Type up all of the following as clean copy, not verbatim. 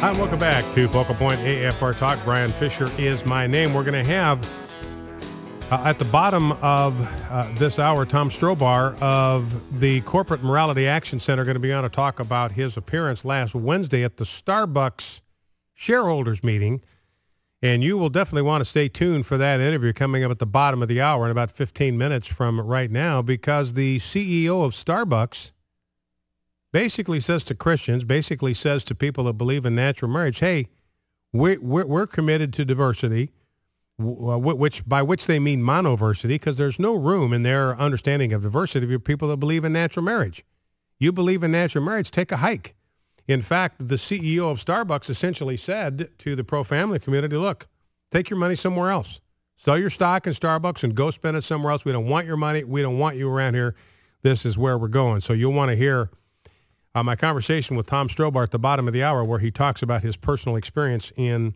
Hi, and welcome back to Focal Point AFR Talk. Brian Fisher is my name. We're going to have at the bottom of this hour, Tom Strobar of the Corporate Morality Action Center going to be on to talk about his appearance last Wednesday at the Starbucks shareholders meeting. And you will definitely want to stay tuned for that interview coming up at the bottom of the hour in about 15 minutes from right now, because the CEO of Starbucks basically says to Christians, basically says to people that believe in natural marriage, hey, we're committed to diversity, by which they mean monoversity, because there's no room in their understanding of diversity for people that believe in natural marriage. You believe in natural marriage, take a hike. In fact, the CEO of Starbucks essentially said to the pro-family community, look, take your money somewhere else. Sell your stock in Starbucks and go spend it somewhere else. We don't want your money. We don't want you around here. This is where we're going. So you'll want to hear my conversation with Tom Strobar at the bottom of the hour, where he talks about his personal experience in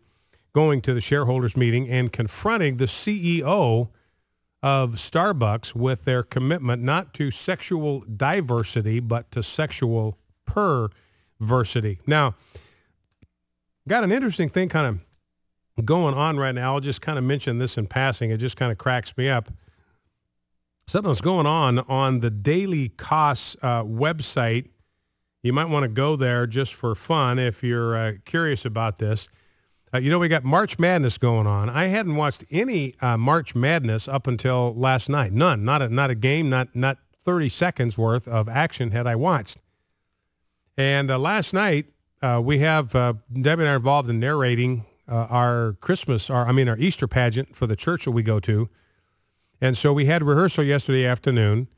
going to the shareholders meeting and confronting the CEO of Starbucks with their commitment not to sexual diversity, but to sexual perversity. Now, got an interesting thing kind of going on right now. I'll just kind of mention this in passing. It just kind of cracks me up. Something's going on the Daily Costs website. You might want to go there just for fun if you're curious about this. We got March Madness going on. I hadn't watched any March Madness up until last night. None. Not a game, not 30 seconds worth of action had I watched. And last night, we have Debbie and I are involved in narrating our Easter pageant for the church that we go to. And so we had rehearsal yesterday afternoon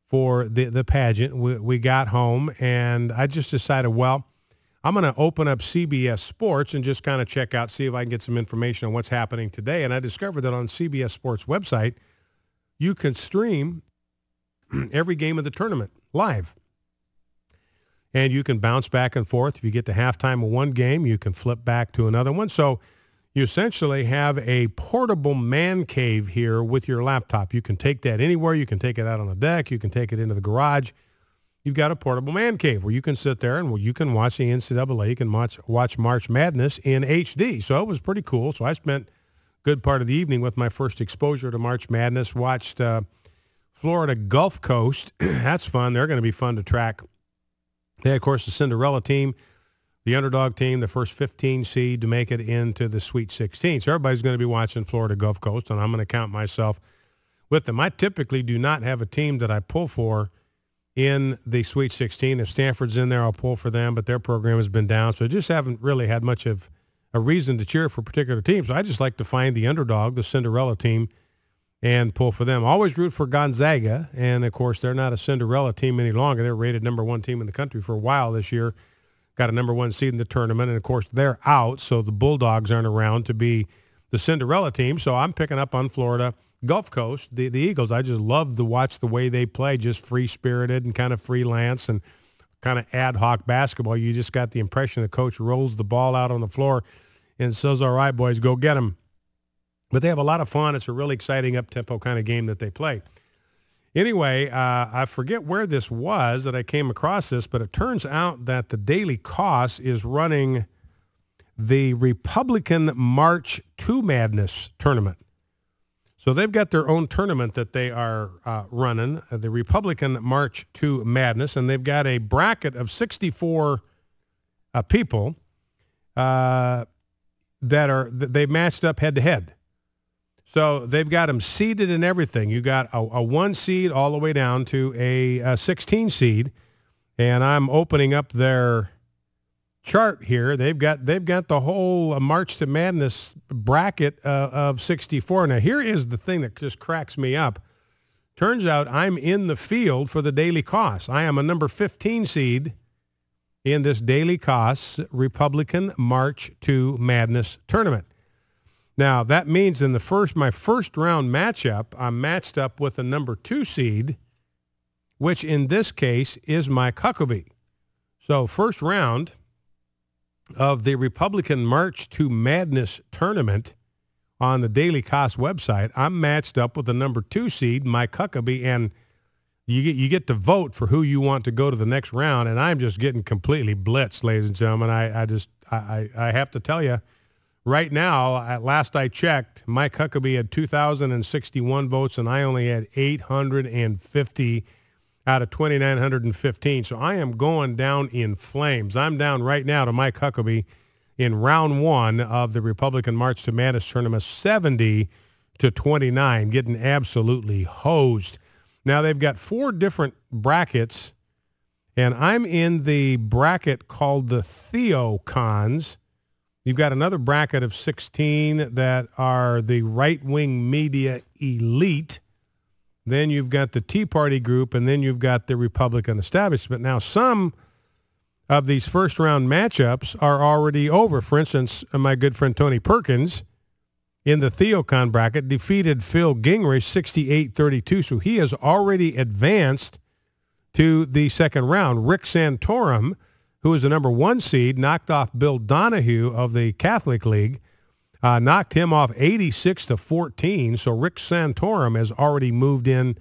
for the pageant. We got home, and I just decided, well, I'm going to open up CBS Sports and just kind of check out, see if I can get some information on what's happening today. And I discovered that on CBS Sports website, you can stream every game of the tournament live. And you can bounce back and forth. If you get to halftime of one game, you can flip back to another one. So you essentially have a portable man cave here with your laptop. You can take that anywhere. You can take it out on the deck. You can take it into the garage. You've got a portable man cave where you can sit there and you can watch the NCAA. You can watch March Madness in HD. So it was pretty cool. So I spent a good part of the evening with my first exposure to March Madness. Watched Florida Gulf Coast. That's fun. They're going to be fun to track. They, of course, the Cinderella team, the underdog team, the first 15 seed to make it into the Sweet 16. So everybody's going to be watching Florida Gulf Coast, and I'm going to count myself with them. I typically do not have a team that I pull for in the Sweet 16. If Stanford's in there, I'll pull for them, but their program has been down, so I just haven't really had much of a reason to cheer for particular teams. So I just like to find the underdog, the Cinderella team, and pull for them. Always root for Gonzaga, and, of course, they're not a Cinderella team any longer. They're rated number one team in the country for a while this year. Got a number one seed in the tournament, and, of course, they're out, so the Bulldogs aren't around to be the Cinderella team. So I'm picking up on Florida Gulf Coast, the Eagles. I just love to watch the way they play, just free-spirited and kind of freelance and kind of ad hoc basketball. You just got the impression the coach rolls the ball out on the floor and says, all right, boys, go get them. But they have a lot of fun. It's a really exciting up-tempo kind of game that they play. Anyway, I forget where this was that I came across this, but it turns out that the Daily Cost is running the Republican March to Madness tournament. So they've got their own tournament that they are running, the Republican March to Madness, and they've got a bracket of 64 people that they've matched up head-to-head. So they've got them seeded and everything. You got a 1 seed all the way down to a 16 seed, and I'm opening up their chart here. They've got the whole March to Madness bracket of 64. Now here is the thing that just cracks me up. Turns out I'm in the field for the Daily Cost. I am a number 15 seed in this Daily Cost Republican March to Madness tournament. Now, that means in my first round matchup, I'm matched up with a number 2 seed, which in this case is my Huckabee. So first round of the Republican March to Madness tournament on the Daily Cost website, I'm matched up with the number 2 seed, my Huckabee, and you get to vote for who you want to go to the next round, and I'm just getting completely blitzed, ladies and gentlemen. I have to tell you, right now, at last I checked, Mike Huckabee had 2,061 votes, and I only had 850 out of 2,915. So I am going down in flames. I'm down right now to Mike Huckabee in round one of the Republican March to Madness tournament, 70-29, getting absolutely hosed. Now, they've got 4 different brackets, and I'm in the bracket called the Theocons. You've got another bracket of 16 that are the right-wing media elite. Then you've got the Tea Party group, and then you've got the Republican establishment. Now, some of these first-round matchups are already over. For instance, my good friend Tony Perkins in the Theocon bracket defeated Phil Gingrich 68-32, so he has already advanced to the second round. Rick Santorum, who is the number 1 seed, knocked off Bill Donahue of the Catholic League, knocked him off 86-14, so Rick Santorum has already moved in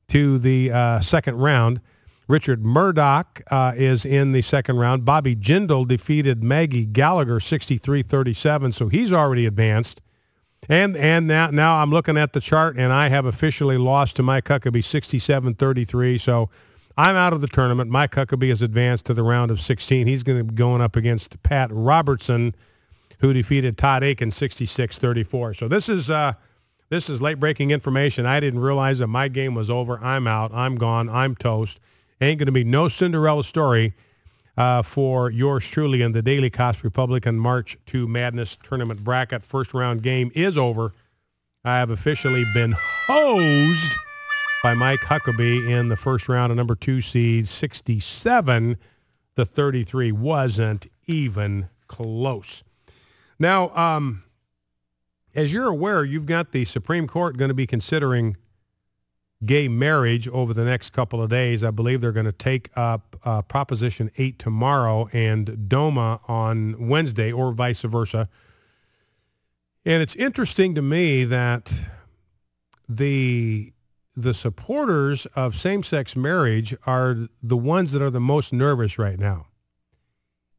to the second round. Richard Murdoch is in the second round. Bobby Jindal defeated Maggie Gallagher 63-37, so he's already advanced. And now I'm looking at the chart, and I have officially lost to Mike Huckabee 67-33, so I'm out of the tournament. Mike Huckabee has advanced to the round of 16. He's going to be going up against Pat Robertson, who defeated Todd Aiken 66-34. So this is late-breaking information. I didn't realize that my game was over. I'm out. I'm gone. I'm toast. Ain't going to be no Cinderella story for yours truly in the Daily Cost Republican March to Madness tournament bracket. First round game is over. I have officially been hosed by Mike Huckabee in the first round, a number 2 seed, 67-33. Wasn't even close. Now, as you're aware, you've got the Supreme Court going to be considering gay marriage over the next couple of days. I believe they're going to take up Proposition 8 tomorrow and DOMA on Wednesday, or vice versa. And it's interesting to me that the supporters of same-sex marriage are the ones that are the most nervous right now.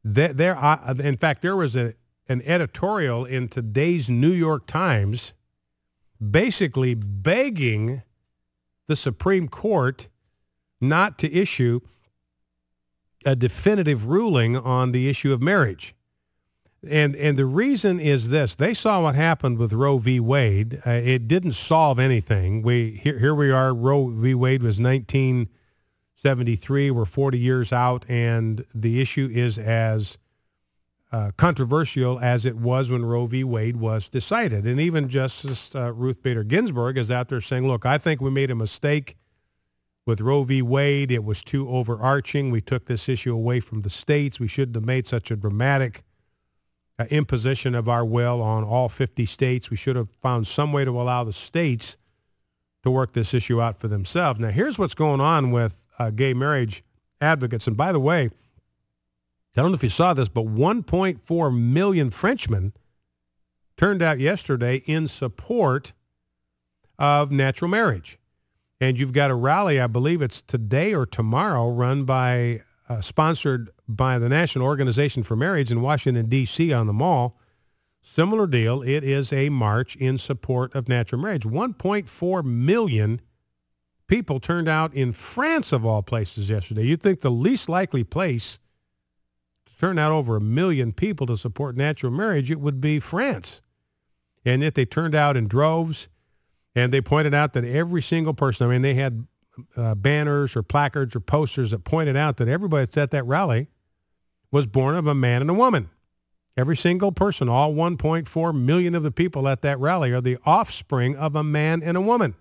In fact, there was an editorial in today's New York Times basically begging the Supreme Court not to issue a definitive ruling on the issue of marriage. And the reason is this. They saw what happened with Roe v. Wade. It didn't solve anything. Here we are. Roe v. Wade was 1973. We're 40 years out, and the issue is as controversial as it was when Roe v. Wade was decided. And even Justice Ruth Bader Ginsburg is out there saying, look, I think we made a mistake with Roe v. Wade. It was too overarching. We took this issue away from the states. We shouldn't have made such a dramatic imposition of our will on all 50 states. We should have found some way to allow the states to work this issue out for themselves. Now, here's what's going on with gay marriage advocates. And by the way, I don't know if you saw this, but 1.4 million Frenchmen turned out yesterday in support of natural marriage. And you've got a rally, I believe it's today or tomorrow, run by, sponsored by the National Organization for Marriage in Washington, D.C. on the Mall. Similar deal. It is a march in support of natural marriage. 1.4 million people turned out in France, of all places, yesterday. You'd think the least likely place to turn out over 1 million people to support natural marriage, it would be France. And yet they turned out in droves, and they pointed out that every single person, I mean, they had banners or placards or posters that pointed out that everybody that's at that rally was born of a man and a woman. Every single person, all 1.4 million of the people at that rally are the offspring of a man and a woman.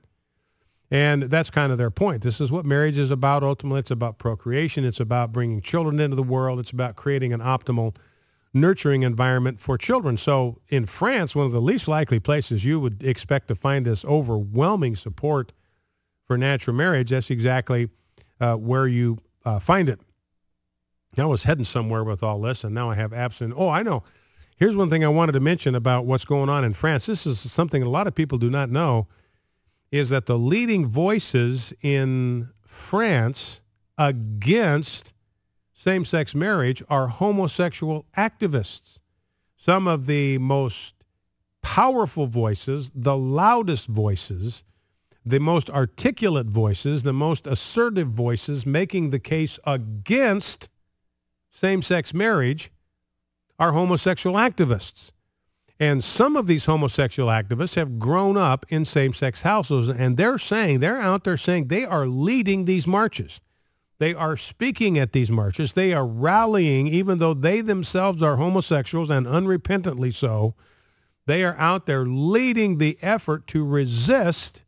And that's kind of their point. This is what marriage is about ultimately. It's about procreation. It's about bringing children into the world. It's about creating an optimal nurturing environment for children. So in France, one of the least likely places you would expect to find this overwhelming support for natural marriage, that's exactly where you find it. I was heading somewhere with all this, and now I have absolute. Oh, I know. Here's one thing I wanted to mention about what's going on in France. This is something a lot of people do not know, is that the leading voices in France against same-sex marriage are homosexual activists. Some of the most powerful voices, the loudest voices, the most articulate voices, the most assertive voices making the case against same-sex marriage are homosexual activists. And some of these homosexual activists have grown up in same-sex households, and they're out there saying they are leading these marches. They are speaking at these marches. They are rallying, even though they themselves are homosexuals and unrepentantly so. They are out there leading the effort to resist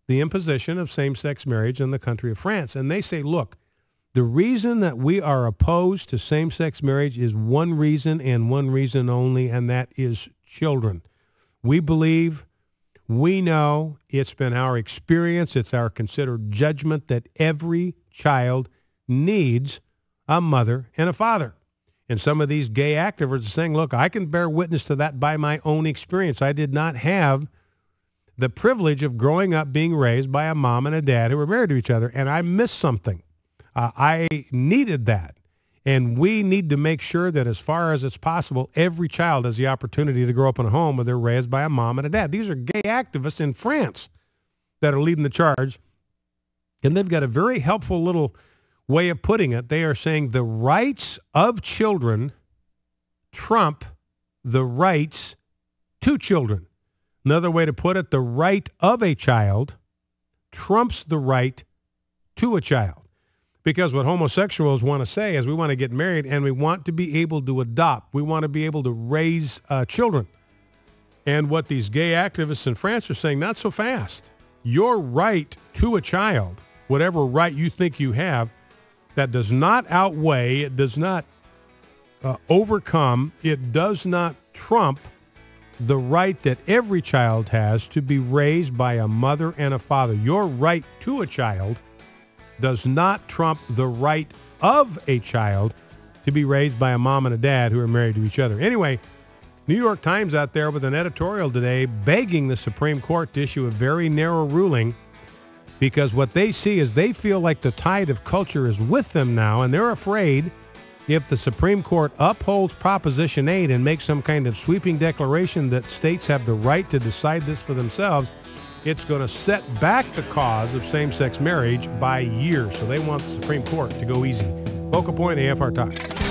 the imposition of same-sex marriage in the country of France. And they say, look, the reason that we are opposed to same-sex marriage is one reason and one reason only, and that is children. We believe, we know, it's been our experience, it's our considered judgment that every child needs a mother and a father. And some of these gay activists are saying, look, I can bear witness to that by my own experience. I did not have the privilege of growing up being raised by a mom and a dad who were married to each other, and I missed something. I needed that. And we need to make sure that as far as it's possible, every child has the opportunity to grow up in a home where they're raised by a mom and a dad. These are gay activists in France that are leading the charge. And they've got a very helpful little way of putting it. They are saying the rights of children trump the rights to children. Another way to put it, the right of a child trumps the right to a child. Because what homosexuals want to say is we want to get married and we want to be able to adopt. We want to be able to raise children. And what these gay activists in France are saying, not so fast. Your right to a child, whatever right you think you have, that does not outweigh, it does not overcome, it does not trump the right that every child has to be raised by a mother and a father. Your right to a child does not trump the right of a child to be raised by a mom and a dad who are married to each other. Anyway, New York Times out there with an editorial today begging the Supreme Court to issue a very narrow ruling because what they see is they feel like the tide of culture is with them now, and they're afraid if the Supreme Court upholds Proposition 8 and makes some kind of sweeping declaration that states have the right to decide this for themselves, it's going to set back the cause of same-sex marriage by years. So they want the Supreme Court to go easy. Focal Point AFR Talk.